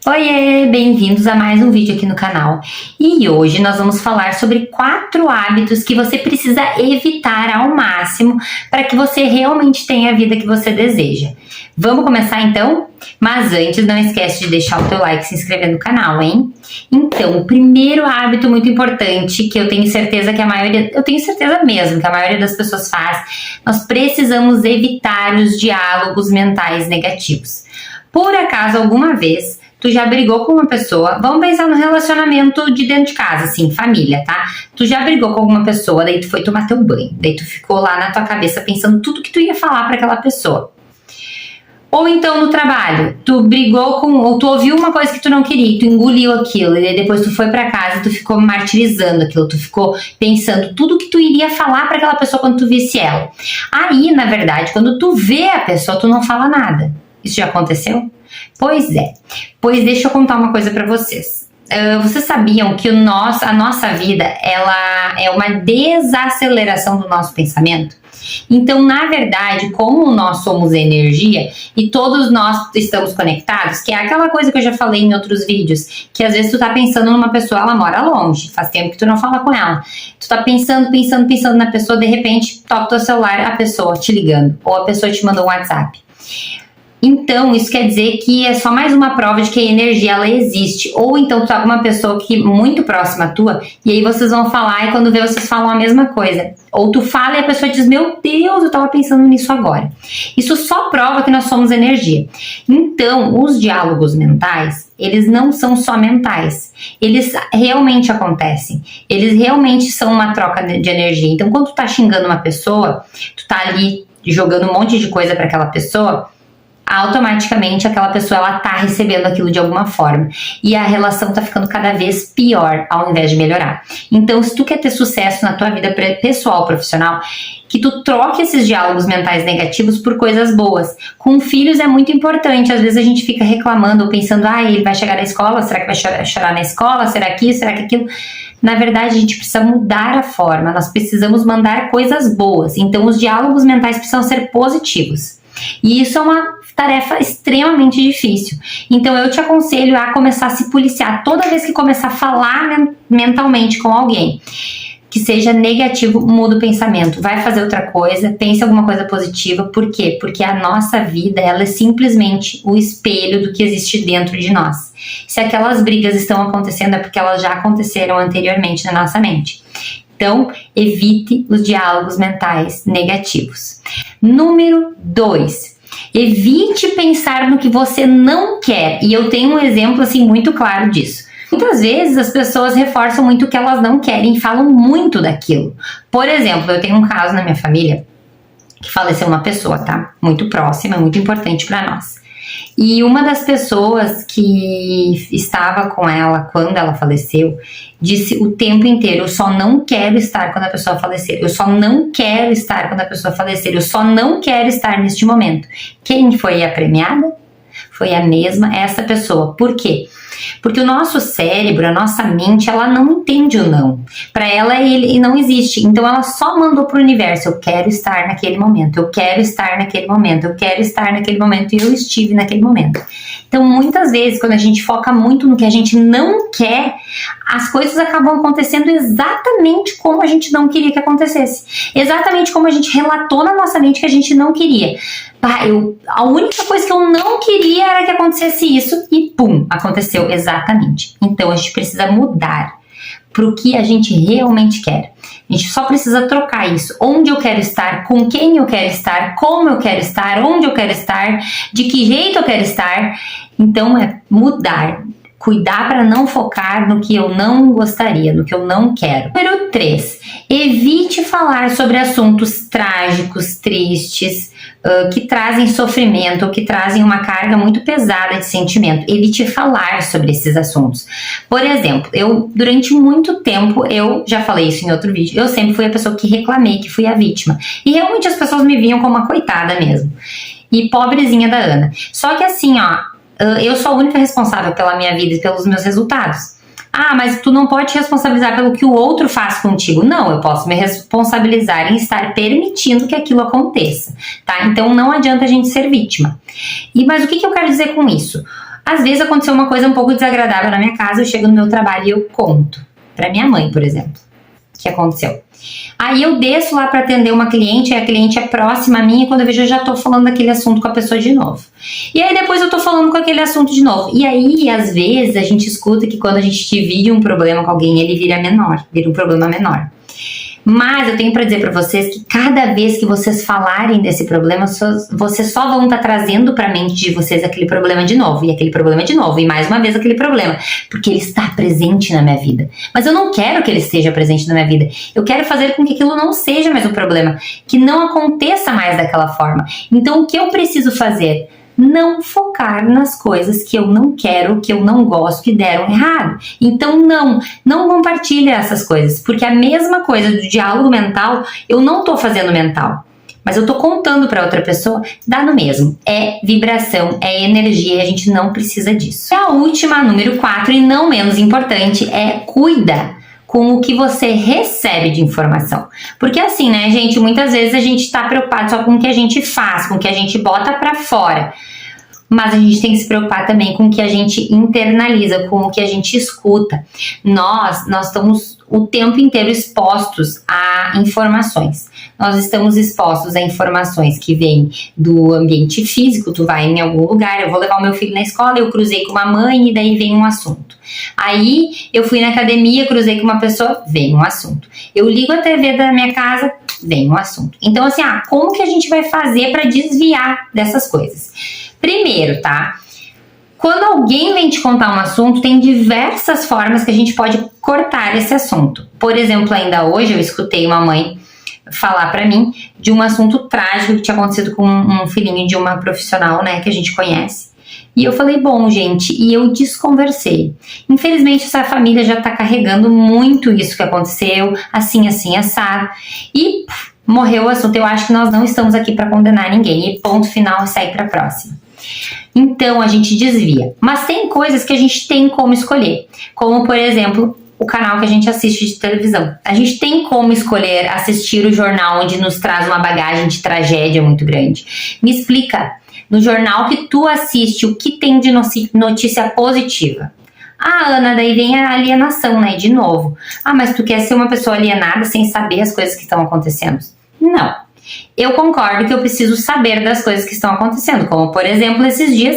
Oiê, bem-vindos a mais um vídeo aqui no canal. E hoje nós vamos falar sobre 4 hábitos que você precisa evitar ao máximo para que você realmente tenha a vida que você deseja. Vamos começar então? Mas antes, não esquece de deixar o teu like e se inscrever no canal, hein? Então, o primeiro hábito muito importante que eu tenho certeza que eu tenho certeza mesmo que a maioria das pessoas faz, nós precisamos evitar os diálogos mentais negativos. Por acaso, alguma vez, tu já brigou com uma pessoa, vamos pensar no relacionamento de dentro de casa, assim, família, tá? Tu já brigou com alguma pessoa, daí tu foi tomar teu banho, daí tu ficou lá na tua cabeça pensando tudo que tu ia falar para aquela pessoa. Ou então no trabalho, tu brigou ou tu ouviu uma coisa que tu não queria, tu engoliu aquilo, e depois tu foi pra casa e tu ficou martirizando aquilo, tu ficou pensando tudo que tu iria falar pra aquela pessoa quando tu visse ela. Aí, na verdade, quando tu vê a pessoa, tu não fala nada. Isso já aconteceu? Pois é. Pois deixa eu contar uma coisa pra vocês. Vocês sabiam que a nossa vida, ela é uma desaceleração do nosso pensamento? Então, na verdade, como nós somos energia e todos nós estamos conectados, que é aquela coisa que eu já falei em outros vídeos, que às vezes tu tá pensando numa pessoa, ela mora longe, faz tempo que tu não fala com ela. Tu tá pensando na pessoa, de repente, toca o teu celular, a pessoa te ligando, ou a pessoa te mandou um WhatsApp. Então, isso quer dizer que é só mais uma prova de que a energia, ela existe. Ou então, tu tá com uma pessoa que muito próxima à tua, e aí vocês vão falar, e quando vê, vocês falam a mesma coisa. Ou tu fala e a pessoa diz, meu Deus, eu tava pensando nisso agora. Isso só prova que nós somos energia. Então, os diálogos mentais, eles não são só mentais. Eles realmente acontecem. Eles realmente são uma troca de energia. Então, quando tu tá xingando uma pessoa, tu tá ali jogando um monte de coisa para aquela pessoa, automaticamente aquela pessoa ela tá recebendo aquilo de alguma forma e a relação tá ficando cada vez pior ao invés de melhorar. Então, se tu quer ter sucesso na tua vida pessoal, profissional, que tu troque esses diálogos mentais negativos por coisas boas. Com filhos é muito importante, às vezes a gente fica reclamando ou pensando, ele vai chegar na escola, será que vai chorar na escola, será que isso, será que aquilo? Na verdade, a gente precisa mudar a forma, nós precisamos mandar coisas boas, então os diálogos mentais precisam ser positivos. E isso é uma tarefa extremamente difícil. Então eu te aconselho a começar a se policiar toda vez que começar a falar mentalmente com alguém que seja negativo, muda o pensamento, vai fazer outra coisa, pense alguma coisa positiva. Por quê? Porque a nossa vida, ela é simplesmente o espelho do que existe dentro de nós. Se aquelas brigas estão acontecendo é porque elas já aconteceram anteriormente na nossa mente. Então, evite os diálogos mentais negativos. Número 2. Evite pensar no que você não quer. E eu tenho um exemplo assim muito claro disso. Muitas vezes as pessoas reforçam muito o que elas não querem e falam muito daquilo. Por exemplo, eu tenho um caso na minha família que faleceu uma pessoa, tá? Muito próxima, muito importante para nós. E uma das pessoas que estava com ela quando ela faleceu disse o tempo inteiro, eu só não quero estar quando a pessoa falecer, eu só não quero estar quando a pessoa falecer, eu só não quero estar neste momento. Quem foi a premiada? Foi a mesma essa pessoa. Por quê? Porque o nosso cérebro, a nossa mente, ela não entende o não. Para ela ele não existe. Então ela só mandou para o universo, eu quero estar naquele momento, eu quero estar naquele momento, eu quero estar naquele momento, e eu estive naquele momento. Então muitas vezes quando a gente foca muito no que a gente não quer, as coisas acabam acontecendo exatamente como a gente não queria que acontecesse. Exatamente como a gente relatou na nossa mente que a gente não queria. A única coisa que eu não queria era que acontecesse isso e pum, aconteceu exatamente. Então a gente precisa mudar para o que a gente realmente quer. A gente só precisa trocar isso. Onde eu quero estar, com quem eu quero estar, como eu quero estar, onde eu quero estar, de que jeito eu quero estar. Então é mudar. Cuidar para não focar no que eu não gostaria, no que eu não quero. Número 3. Evite falar sobre assuntos trágicos, tristes, que trazem sofrimento, ou que trazem uma carga muito pesada de sentimento. Evite falar sobre esses assuntos. Por exemplo, eu durante muito tempo, eu já falei isso em outro vídeo, eu sempre fui a pessoa que reclamei, que fui a vítima. E realmente as pessoas me viam como uma coitada mesmo. E pobrezinha da Ana. Só que assim, eu sou a única responsável pela minha vida e pelos meus resultados. Mas tu não pode te responsabilizar pelo que o outro faz contigo. Não, eu posso me responsabilizar em estar permitindo que aquilo aconteça, tá? Então não adianta a gente ser vítima. Mas o que eu quero dizer com isso? Às vezes aconteceu uma coisa um pouco desagradável na minha casa, eu chego no meu trabalho e eu conto. Pra minha mãe, por exemplo, o que aconteceu. Aí eu desço lá para atender uma cliente, e a cliente é próxima a mim, e quando eu vejo eu já tô falando daquele assunto com a pessoa de novo. E aí depois eu tô falando com aquele assunto de novo. E aí, às vezes, a gente escuta que quando a gente divide um problema com alguém, ele vira menor, vira um problema menor. Mas eu tenho para dizer para vocês que cada vez que vocês falarem desse problema, vocês só vão estar trazendo para a mente de vocês aquele problema de novo, e aquele problema de novo, e mais uma vez aquele problema, porque ele está presente na minha vida. Mas eu não quero que ele esteja presente na minha vida. Eu quero fazer com que aquilo não seja mais um problema, que não aconteça mais daquela forma. Então, o que eu preciso fazer? Não focar nas coisas que eu não quero, que eu não gosto, que deram errado. Então não compartilhe essas coisas, porque a mesma coisa do diálogo mental, eu não tô fazendo mental, mas eu tô contando para outra pessoa, dá no mesmo. É vibração, é energia, e a gente não precisa disso. E a última, número 4, e não menos importante, é cuida com o que você recebe de informação. Porque assim, né, gente, muitas vezes a gente tá preocupado só com o que a gente faz, com o que a gente bota pra fora. Mas a gente tem que se preocupar também com o que a gente internaliza, com o que a gente escuta. Nós estamos o tempo inteiro expostos a informações. Nós estamos expostos a informações que vêm do ambiente físico. Tu vai em algum lugar, eu vou levar o meu filho na escola, eu cruzei com uma mãe e daí vem um assunto. Aí eu fui na academia, cruzei com uma pessoa, vem um assunto. Eu ligo a TV da minha casa, vem um assunto. Então assim, como que a gente vai fazer para desviar dessas coisas? Primeiro, tá? Quando alguém vem te contar um assunto, tem diversas formas que a gente pode cortar esse assunto. Por exemplo, ainda hoje eu escutei uma mãe falar pra mim de um assunto trágico que tinha acontecido com um filhinho de uma profissional, né, que a gente conhece. E eu falei, bom, gente, e eu desconversei. Infelizmente, essa família já tá carregando muito isso que aconteceu, assim, assado. E morreu o assunto. Eu acho que nós não estamos aqui para condenar ninguém. E ponto final, segue pra próxima. Então, a gente desvia. Mas tem coisas que a gente tem como escolher. Como, por exemplo, o canal que a gente assiste de televisão. A gente tem como escolher assistir o jornal onde nos traz uma bagagem de tragédia muito grande. Me explica, no jornal que tu assiste, o que tem de notícia positiva? Ana, daí vem a alienação, né? De novo. Mas tu quer ser uma pessoa alienada sem saber as coisas que estão acontecendo? Não. Eu concordo que eu preciso saber das coisas que estão acontecendo, como, por exemplo, esses dias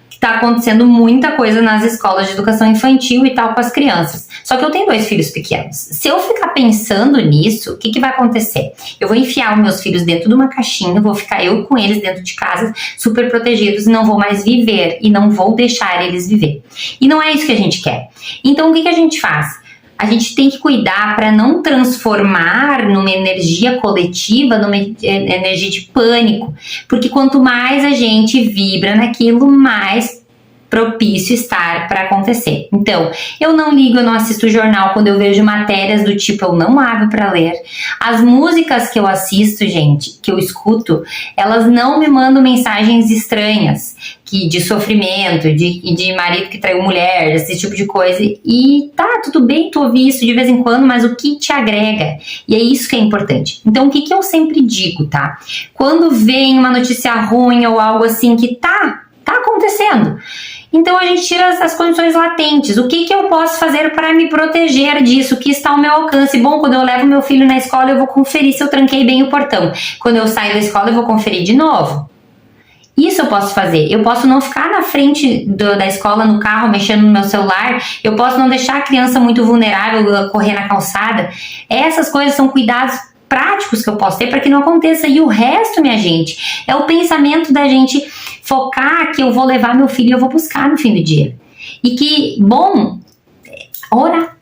que está acontecendo muita coisa nas escolas de educação infantil e tal com as crianças. Só que eu tenho 2 filhos pequenos. Se eu ficar pensando nisso, o que vai acontecer? Eu vou enfiar os meus filhos dentro de uma caixinha, vou ficar eu com eles dentro de casa, super protegidos, e não vou mais viver, e não vou deixar eles viver. E não é isso que a gente quer. Então, o que a gente faz? A gente tem que cuidar para não transformar numa energia coletiva, numa energia de pânico. Porque quanto mais a gente vibra naquilo, mais propício estar para acontecer. Então, eu não ligo, eu não assisto jornal quando eu vejo matérias do tipo, eu não abro para ler. As músicas que eu assisto, gente, que eu escuto, elas não me mandam mensagens estranhas, de sofrimento, de marido que traiu mulher, esse tipo de coisa. E tá, tudo bem tu ouvir isso de vez em quando, mas o que te agrega? E é isso que é importante. Então, o que eu sempre digo, tá? Quando vem uma notícia ruim ou algo assim que tá acontecendo, então a gente tira as condições latentes. O que eu posso fazer para me proteger disso? O que está ao meu alcance? Bom, quando eu levo meu filho na escola, eu vou conferir se eu tranquei bem o portão. Quando eu saio da escola, eu vou conferir de novo. Isso eu posso fazer. Eu posso não ficar na frente da escola, no carro, mexendo no meu celular. Eu posso não deixar a criança muito vulnerável correr na calçada. Essas coisas são cuidados práticos que eu posso ter para que não aconteça. E o resto, minha gente, é o pensamento da gente focar que eu vou levar meu filho e eu vou buscar no fim do dia. E que, bom, orar.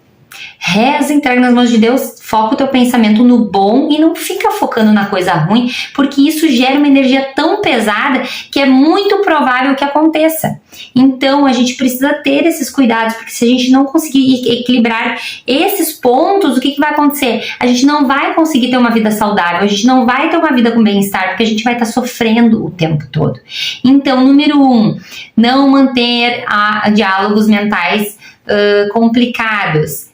Reza, entrega nas mãos de Deus, foca o teu pensamento no bom e não fica focando na coisa ruim, porque isso gera uma energia tão pesada que é muito provável que aconteça. Então a gente precisa ter esses cuidados, porque se a gente não conseguir equilibrar esses pontos, o que vai acontecer? A gente não vai conseguir ter uma vida saudável, a gente não vai ter uma vida com bem-estar, porque a gente vai estar sofrendo o tempo todo. Então, número 1, não manter diálogos mentais complicados,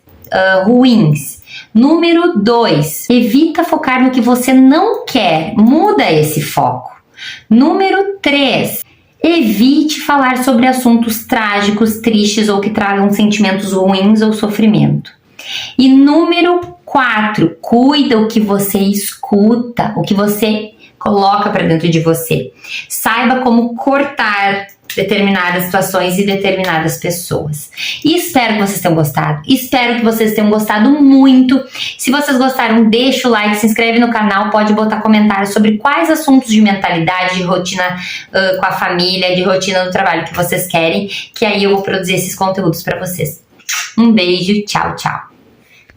ruins. Número 2, evita focar no que você não quer, muda esse foco. Número 3, Evite falar sobre assuntos trágicos, tristes ou que tragam sentimentos ruins ou sofrimento. E número 4, cuida o que você escuta, o que você coloca para dentro de você. Saiba como cortar determinadas situações e determinadas pessoas. E espero que vocês tenham gostado. Espero que vocês tenham gostado muito. Se vocês gostaram, deixa o like, se inscreve no canal, pode botar comentários sobre quais assuntos de mentalidade, de rotina com a família, de rotina do trabalho que vocês querem, que aí eu vou produzir esses conteúdos para vocês. Um beijo, tchau, tchau.